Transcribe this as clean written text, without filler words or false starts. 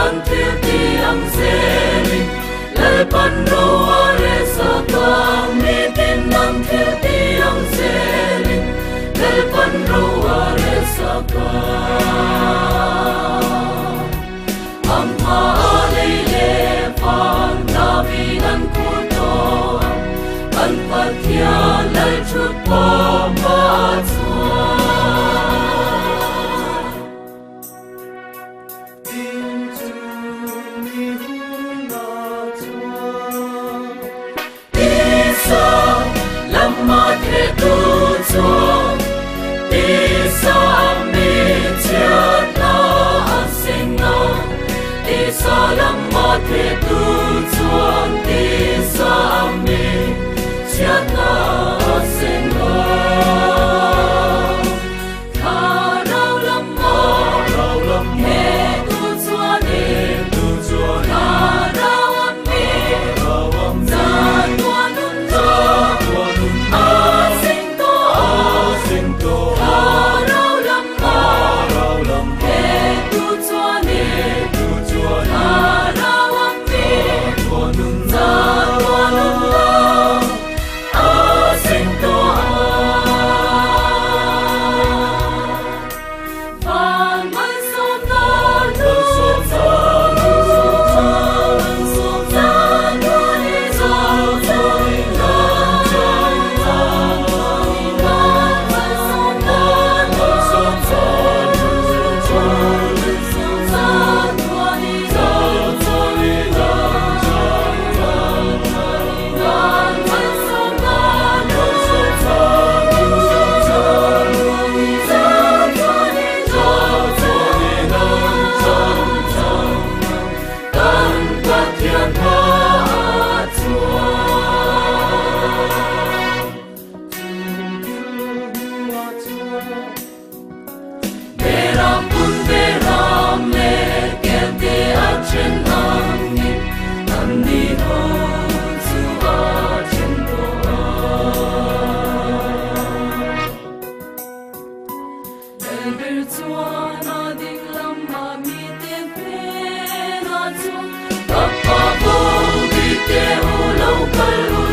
pan thiêu tiang zeling lal pan roa re sa ka mi tin nam thiêu tiang zeling lal pan roa re sa ka amma le le pan na vi nan ku to kan pathia lal chut pa ma Salam mate tu chuan ti sa mi chiat na senga tha rau lam he tu chuan tha rau mi za tuan nun a sing to tha rau lam he tu chuan Papa, oh, vi te o lau kalu